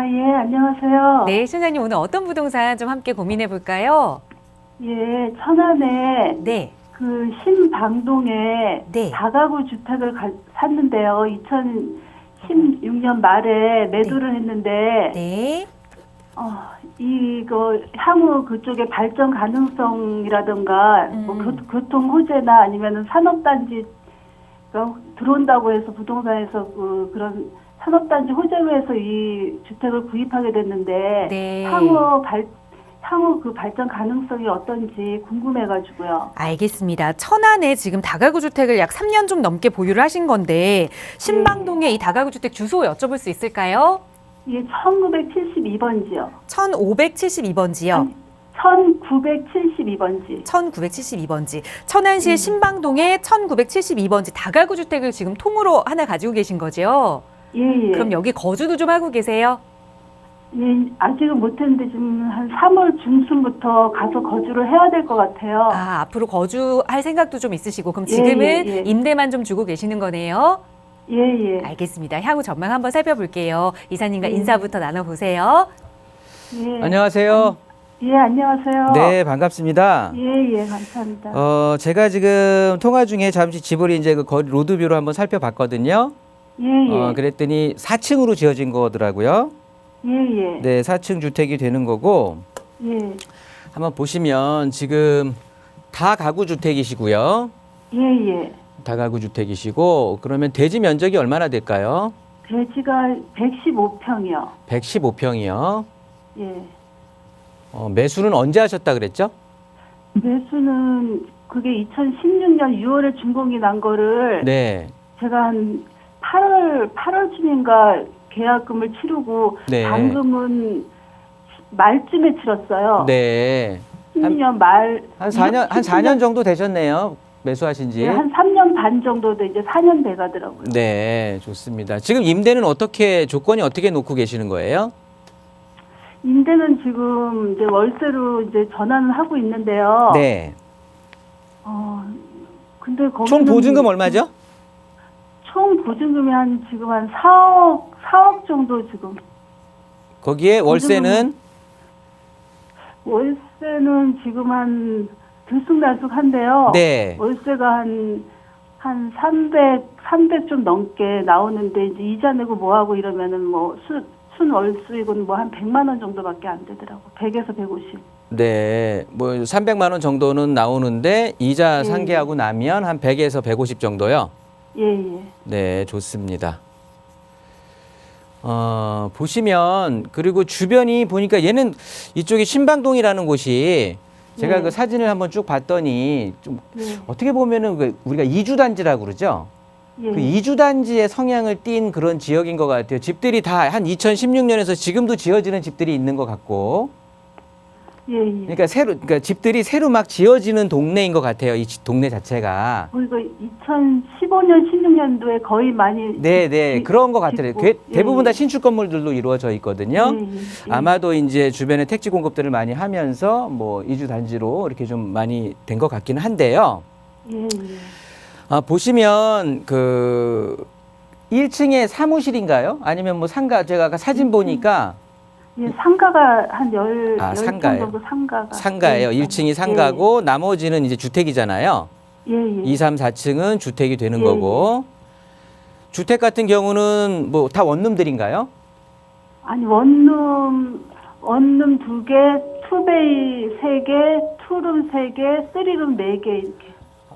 예, 안녕하세요. 네, 시청자님 오늘 어떤 부동산 좀 함께 고민해 볼까요? 예, 천안에 네, 그 신방동에 네. 다가구 주택을 샀는데요. 2016년 말에 매도를 했는데, 네, 이거 향후 그쪽에 발전 가능성이라든가, 뭐 교통 호재나 아니면은 산업단지 들어온다고 해서 부동산에서 그런 산업단지 호재로 해서 이 주택을 구입하게 됐는데, 네. 향후 그 발전 가능성이 어떤지 궁금해가지고요. 알겠습니다. 천안에 지금 다가구 주택을 약 3년 좀 넘게 보유를 하신 건데 신방동의 이 다가구 주택 주소 여쭤볼 수 있을까요? 이게 1972번지요. 1572번지요. 1972번지. 1972번지. 천안시의 신방동에 1972번지 다가구 주택을 지금 통으로 하나 가지고 계신 거죠? 예, 예. 그럼 여기 거주도 좀 하고 계세요? 예, 아직은 못했는데 지금 한 3월 중순부터 가서 거주를 해야 될 것 같아요. 아, 앞으로 거주할 생각도 좀 있으시고 그럼 예, 지금은 예, 예. 임대만 좀 주고 계시는 거네요? 예, 예. 알겠습니다. 향후 전망 한번 살펴볼게요. 이사님과 예. 인사부터 나눠보세요. 예. 안녕하세요. 예, 안녕하세요. 네, 반갑습니다. 예, 예, 감사합니다. 제가 지금 통화 중에 잠시 집을 이제 그 거리 로드뷰로 한번 살펴봤거든요. 예, 예. 그랬더니 4층으로 지어진 거더라고요. 예, 예. 네, 4층 주택이 되는 거고, 예, 한번 보시면 지금 다가구 주택이시고요. 예, 예. 다가구 주택이시고, 그러면 대지 면적이 얼마나 될까요? 대지가 115평이요. 115평이요. 예. 매수는 언제 하셨다 그랬죠? 매수는 그게 2016년 6월에 준공이 난 거를 네. 제가 한 8월쯤인가 계약금을 치르고 네. 잔금은 말쯤에 치렀어요. 네. 16년 말. 한 4년 정도 되셨네요. 매수하신 지. 네, 한 3년 반 정도 돼 이제 4년 돼 가더라고요. 네, 좋습니다. 지금 임대는 조건이 어떻게 놓고 계시는 거예요? 임대는 지금 이제 월세로 이제 전환을 하고 있는데요. 네. 근데 거기는 총 보증금 얼마죠? 총 보증금이 지금 한 4억 정도 지금. 거기에 월세는 월세는 지금 한 들쑥날쑥한데요. 네. 월세가 한 300 좀 넘게 나오는데 이제 이자 내고 뭐 하고 이러면은 뭐 순월수익은 뭐 한 100만 원 정도밖에 안 되더라고. 100에서 150. 네, 뭐 300만 원 정도는 나오는데 이자 상계하고 나면 한 100에서 150 정도요. 예, 예. 네, 좋습니다. 보시면 그리고 주변이 보니까 얘는 이쪽이 신방동이라는 곳이 제가 네. 그 사진을 한번 쭉 봤더니 좀 네. 어떻게 보면은 우리가 이주단지라고 그러죠. 예. 그 이주단지의 성향을 띈 그런 지역인 것 같아요. 집들이 다 한 2016년에서 지금도 지어지는 집들이 있는 것 같고, 예, 예. 그러니까 집들이 새로 막 지어지는 동네인 것 같아요. 이 동네 자체가. 이거 2015년, 16년도에 거의 많이. 네, 그런 것 같아요. 짓고. 대부분 다 예, 신축 건물들로 이루어져 있거든요. 예, 예. 아마도 이제 주변에 택지 공급들을 많이 하면서 뭐 이주단지로 이렇게 좀 많이 된 것 같기는 한데요. 예, 예. 보시면 그 1층에 사무실인가요? 아니면 뭐 상가, 제가 아까 사진 보니까 예, 상가가 한 10층 상가예요. 정도 상가가. 상가예요. 1층이 상가고 나머지는 이제 주택이잖아요. 예, 예. 2, 3, 4층은 주택이 되는 예, 거고. 주택 같은 경우는 뭐 다 원룸들인가요? 아니, 원룸 2개, 투베이 3개, 투룸 3개, 쓰리룸 4개 이렇게.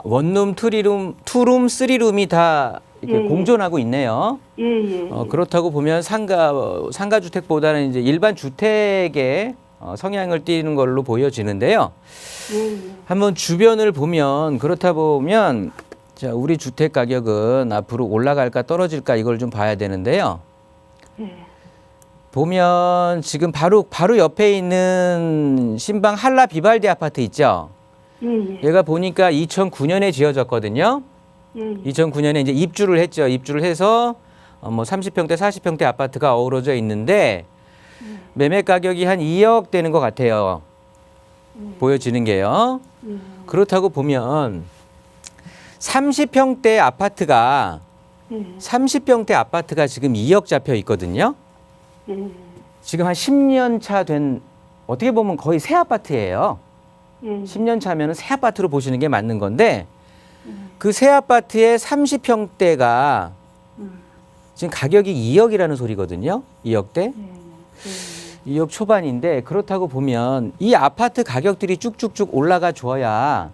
원룸, 투룸, 쓰리룸이 다 이렇게 예, 예. 공존하고 있네요. 예, 예. 그렇다고 보면 상가 주택보다는 이제 일반 주택의 성향을 띠는 걸로 보여지는데요. 예, 예. 한번 주변을 보면 그렇다 보면 자, 우리 주택 가격은 앞으로 올라갈까 떨어질까 이걸 좀 봐야 되는데요. 예. 보면 지금 바로 옆에 있는 신방 한라 비발디 아파트 있죠. 예, 예. 얘가 보니까 2009년에 지어졌거든요. 예, 예. 2009년에 이제 입주를 했죠. 입주를 해서 뭐 30평대, 40평대 아파트가 어우러져 있는데 매매 가격이 한 2억 되는 것 같아요. 보여지는 게요. 그렇다고 보면 30평대 아파트가 예. 30평대 아파트가 지금 2억 잡혀 있거든요. 예. 지금 한 10년 차 된 어떻게 보면 거의 새 아파트예요. 예. 10년 차면은 새 아파트로 보시는 게 맞는 건데 그 새 아파트의 30평대가 지금 가격이 2억이라는 소리거든요. 2억대. 2억 초반인데 그렇다고 보면 이 아파트 가격들이 쭉쭉쭉 올라가 줘야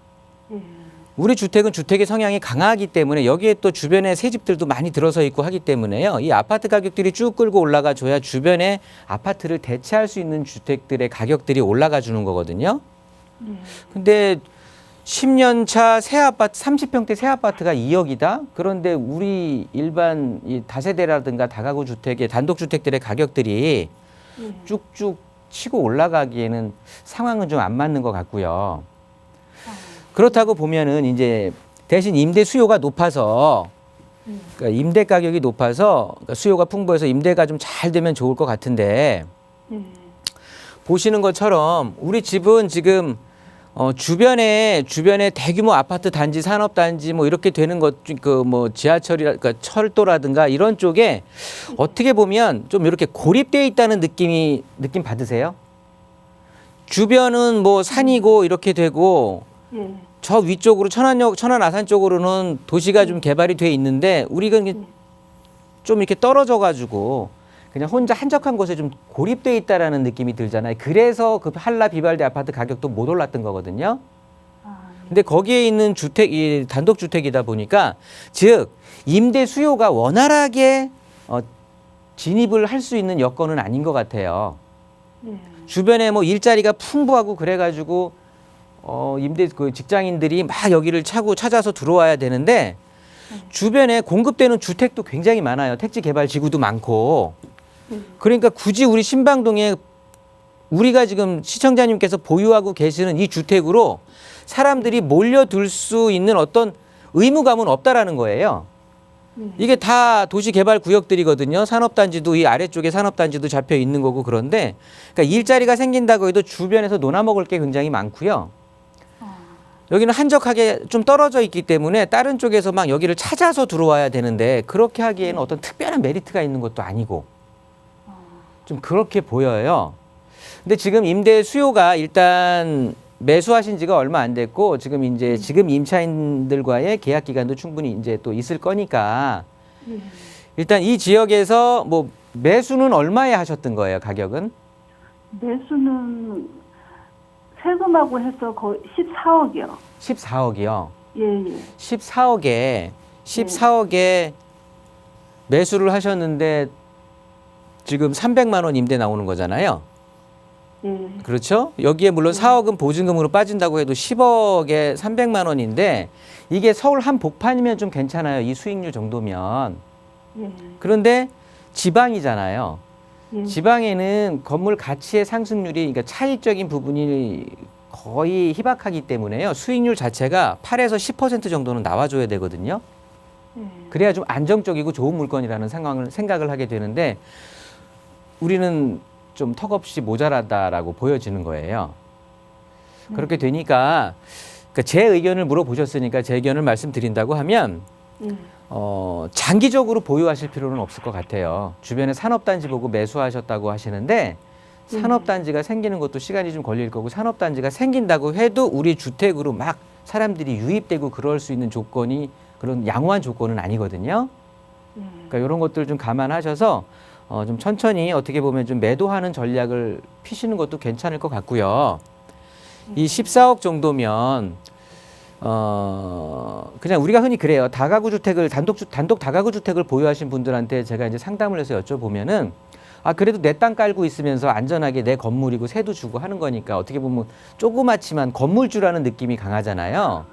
우리 주택은 주택의 성향이 강하기 때문에 여기에 또 주변에 새 집들도 많이 들어서 있고 하기 때문에요. 이 아파트 가격들이 쭉 끌고 올라가 줘야 주변에 아파트를 대체할 수 있는 주택들의 가격들이 올라가 주는 거거든요. 근데 10년 차 새 아파트, 30평대 새 아파트가 2억이다? 그런데 우리 일반 이 다세대라든가 다가구 주택의 단독주택들의 가격들이 쭉쭉 치고 올라가기에는 상황은 좀 안 맞는 것 같고요. 그렇다고 보면은 이제 대신 임대 수요가 높아서 그러니까 임대 가격이 높아서 그러니까 수요가 풍부해서 임대가 좀 잘 되면 좋을 것 같은데 보시는 것처럼 우리 집은 지금 주변에 대규모 아파트 단지, 산업 단지 뭐 이렇게 되는 것, 그 뭐 지하철이라, 그러니까 철도라든가 이런 쪽에 어떻게 보면 좀 이렇게 고립되어 있다는 느낌 받으세요? 주변은 뭐 산이고 이렇게 되고 예. 저 위쪽으로 천안 아산 쪽으로는 도시가 좀 개발이 돼 있는데 우리가 좀 이렇게 떨어져 가지고 그냥 혼자 한적한 곳에 좀 고립돼 있다라는 느낌이 들잖아요. 그래서 그 한라 비발디 아파트 가격도 못 올랐던 거거든요. 근데 거기에 있는 주택이 단독 주택이다 보니까 즉 임대 수요가 원활하게 진입을 할 수 있는 여건은 아닌 것 같아요. 주변에 뭐 일자리가 풍부하고 그래가지고 임대 그 직장인들이 막 여기를 찾아서 들어와야 되는데 주변에 공급되는 주택도 굉장히 많아요. 택지 개발 지구도 많고. 그러니까 굳이 우리 신방동에 우리가 지금 시청자님께서 보유하고 계시는 이 주택으로 사람들이 몰려들 수 있는 어떤 의무감은 없다라는 거예요. 이게 다 도시개발 구역들이거든요. 산업단지도 이 아래쪽에 산업단지도 잡혀 있는 거고 그런데 그러니까 일자리가 생긴다고 해도 주변에서 놀아먹을 게 굉장히 많고요. 여기는 한적하게 좀 떨어져 있기 때문에 다른 쪽에서 막 여기를 찾아서 들어와야 되는데 그렇게 하기에는 어떤 특별한 메리트가 있는 것도 아니고 좀 그렇게 보여요. 근데 지금 임대 수요가 일단 매수하신 지가 얼마 안 됐고 지금 이제 지금 임차인들과의 계약 기간도 충분히 이제 또 있을 거니까 일단 이 지역에서 뭐 매수는 얼마에 하셨던 거예요, 가격은? 매수는 세금하고 해서 거의 14억이요. 14억이요. 예. 14억에 매수를 하셨는데 지금 300만 원 임대 나오는 거잖아요. 예. 그렇죠? 여기에 물론 4억은 보증금으로 빠진다고 해도 10억에 300만 원인데 이게 서울 한 복판이면 좀 괜찮아요. 이 수익률 정도면. 예. 그런데 지방이잖아요. 예. 지방에는 건물 가치의 상승률이 그러니까 차익적인 부분이 거의 희박하기 때문에요. 수익률 자체가 8에서 10% 정도는 나와줘야 되거든요. 그래야 좀 안정적이고 좋은 물건이라는 생각을 하게 되는데 우리는 좀 턱없이 모자라다라고 보여지는 거예요. 그렇게 되니까 그러니까 제 의견을 물어보셨으니까 제 의견을 말씀드린다고 하면 장기적으로 보유하실 필요는 없을 것 같아요. 주변에 산업단지 보고 매수하셨다고 하시는데 산업단지가 생기는 것도 시간이 좀 걸릴 거고 산업단지가 생긴다고 해도 우리 주택으로 막 사람들이 유입되고 그럴 수 있는 조건이 그런 양호한 조건은 아니거든요. 그러니까 이런 것들 좀 감안하셔서 좀 천천히 어떻게 보면 좀 매도하는 전략을 피시는 것도 괜찮을 것 같고요. 이 14억 정도면 그냥 우리가 흔히 그래요. 다가구 주택을 단독 다가구 주택을 보유하신 분들한테 제가 이제 상담을 해서 여쭤보면은 그래도 내 땅 깔고 있으면서 안전하게 내 건물이고 세도 주고 하는 거니까 어떻게 보면 조그맣지만 건물주라는 느낌이 강하잖아요.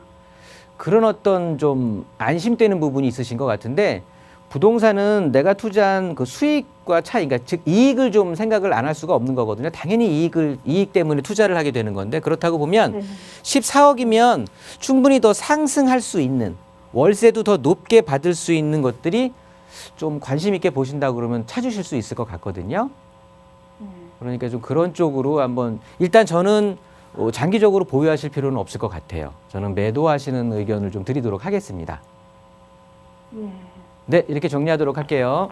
그런 어떤 좀 안심되는 부분이 있으신 것 같은데 부동산은 내가 투자한 그 수익과 차이, 그러니까 즉 이익을 좀 생각을 안 할 수가 없는 거거든요. 당연히 이익 때문에 투자를 하게 되는 건데 그렇다고 보면 14억이면 충분히 더 상승할 수 있는 월세도 더 높게 받을 수 있는 것들이 좀 관심 있게 보신다고 그러면 찾으실 수 있을 것 같거든요. 그러니까 좀 그런 쪽으로 한번 일단 저는 장기적으로 보유하실 필요는 없을 것 같아요. 저는 매도하시는 의견을 좀 드리도록 하겠습니다. 네, 이렇게 정리하도록 할게요.